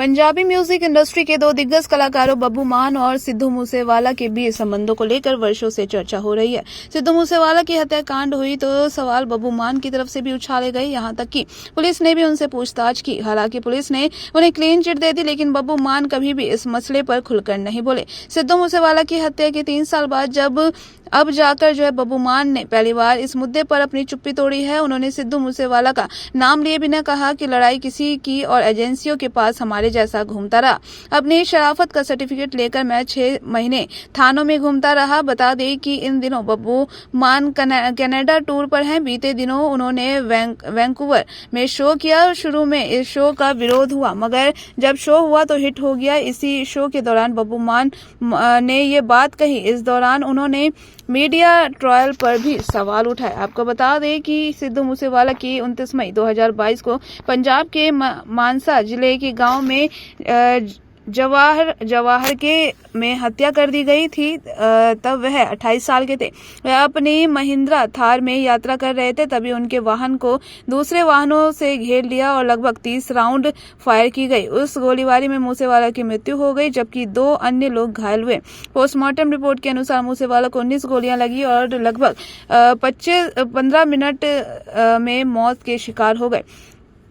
Punjabi music industry के दो दिग्गज कलाकारों बब्बू मान और सिद्धू मूसेवाला के बीच संबंधों को लेकर वर्षों से चर्चा हो रही है। सिद्धू मूसेवाला की हत्याकांड हुई तो सवाल बब्बू मान की तरफ से भी उछाले गए, यहां तक कि पुलिस ने भी उनसे पूछताछ की। हालांकि पुलिस ने उन्हें क्लीन चिट दे दी, लेकिन बब्बू मान कभी भी इस मसले पर खुलकर नहीं बोले। सिद्धू मूसेवाला की हत्या के 3 साल बाद अब जाकर बब्बू मान ने पहली बार इस मुद्दे पर अपनी चुप्पी तोड़ी है। उन्होंने सिद्धू मूसेवाला का नाम लिए बिना कहा कि लड़ाई किसी की और एजेंसियों के पास हमारे जैसा घूमता रहा। अपनी शराफत का सर्टिफिकेट लेकर मैं 6 महीने थानों में घूमता रहा। बता दें कि इन दिनों बब्बू मान कनाडा टूर पर हैं। बीते दिनों उन्होंने वैंकूवर में शो किया। शुरू में इस शो का विरोध हुआ, मगर जब शो हुआ तो हिट हो गया। इसी शो के दौरान बब्बू मान ने ये बात कही। इस दौरान उन्होंने मीडिया ट्रायल पर भी सवाल उठाए। आपको बता दें कि सिद्धू मूसेवाला की 29 मई 2022 को पंजाब के मानसा जिले के गांव में जवाहर के में हत्या कर दी गई थी। तब वह 28 साल के थे। वह अपनी महिंद्रा थार में यात्रा कर रहे थे, तभी उनके वाहन को दूसरे वाहनों से घेर लिया और लगभग 30 राउंड फायर की गई। उस गोलीबारी में मूसेवाला की मृत्यु हो गई, जबकि 2 अन्य लोग घायल हुए। पोस्टमार्टम रिपोर्ट के अनुसार मूसेवाला को 19 गोलियां लगी और लगभग 15 मिनट में मौत के शिकार हो गए।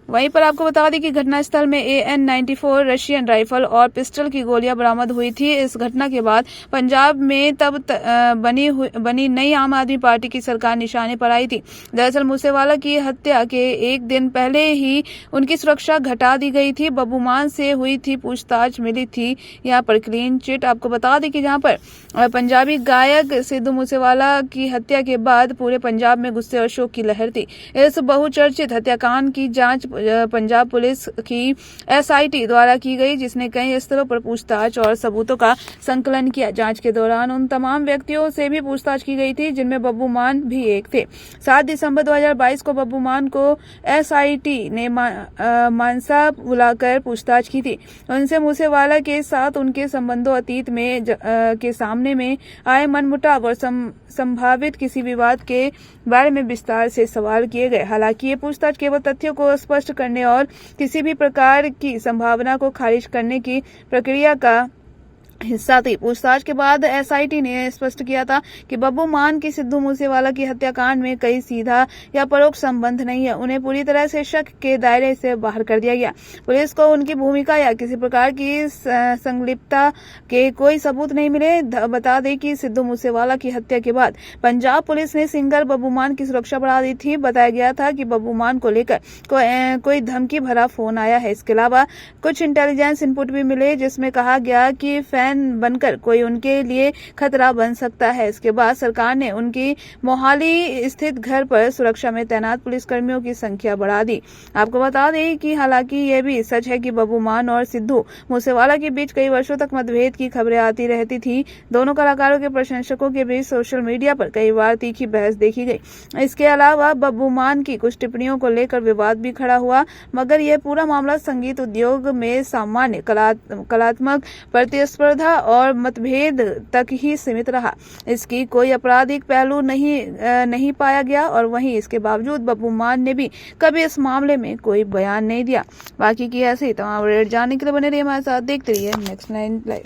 वहीं पर आपको बता दें कि घटनास्थल में AN-94 रशियन राइफल और पिस्टल की गोलियां बरामद हुई थी। इस घटना के बाद पंजाब में तब बनी नई आम आदमी पार्टी की सरकार निशाने पर आई थी। दरअसल मूसेवाला की हत्या के एक दिन पहले ही उनकी सुरक्षा घटा दी गई थी। बब्बू मान से हुई थी पूछताछ, मिली थी यहाँ पर क्लीन चिट। आपको बता दें कि जहाँ पर पंजाबी गायक सिद्धू मूसेवाला की हत्या के बाद पूरे पंजाब में गुस्से और शोक की लहर थी। इस बहुचर्चित हत्याकांड की जांच पंजाब पुलिस की SIT द्वारा की गई, जिसने कई स्तरों पर पूछताछ और सबूतों का संकलन किया। जांच के दौरान उन तमाम व्यक्तियों से भी पूछताछ की गई थी जिनमें बब्बू मान भी एक थे। 7 दिसंबर 2022 को बब्बू मान को SIT ने मानसा बुलाकर पूछताछ की थी। उनसे मूसेवाला के साथ उनके संबंधों, अतीत में के सामने में आए मनमुटाव और संभावित किसी विवाद के बारे में विस्तार से सवाल किए गए। हालांकि ये पूछताछ केवल तथ्यों को स्पष्ट करने और किसी भी प्रकार की संभावना को खारिज करने की प्रक्रिया का हिस्सा थी। पूछताछ के बाद SIT ने स्पष्ट किया था कि बब्बू मान की सिद्धू मूसेवाला की हत्याकांड में कोई सीधा या परोक्ष संबंध नहीं है। उन्हें पूरी तरह से शक के दायरे से बाहर कर दिया गया। पुलिस को उनकी भूमिका या किसी प्रकार की संलिप्तता के कोई सबूत नहीं मिले। बता दें कि सिद्धू मूसेवाला की हत्या के बाद पंजाब पुलिस ने सिंगर बब्बू मान की सुरक्षा बढ़ा दी थी। बताया गया था कि बब्बू मान को लेकर कोई धमकी भरा फोन आया है। इसके अलावा कुछ इंटेलिजेंस इनपुट भी मिले, जिसमें कहा गया कि फैन बनकर कोई उनके लिए खतरा बन सकता है। इसके बाद सरकार ने उनकी मोहाली स्थित घर पर सुरक्षा में तैनात पुलिसकर्मियों की संख्या बढ़ा दी। आपको बता दें कि हालांकि यह भी सच है कि बब्बू मान और सिद्धू मूसेवाला के बीच कई वर्षों तक मतभेद की खबरें आती रहती थी। दोनों कलाकारों के प्रशंसकों के बीच सोशल मीडिया पर कई बार तीखी बहस देखी गई। इसके अलावा बब्बू मान की कुछ टिप्पणियों को लेकर विवाद भी खड़ा हुआ, मगर यह पूरा मामला संगीत उद्योग में सामान्य कलात्मक प्रतिस्पर्धा और मतभेद तक ही सीमित रहा। इसकी कोई आपराधिक पहलू नहीं पाया गया और वहीं इसके बावजूद बब्बू मान ने भी कभी इस मामले में कोई बयान नहीं दिया। बाकी की ऐसी तमाम अपडेट जानने के लिए बने रहिए हमारे साथ, देखते रहिए नेक्स्ट 9 लाइव।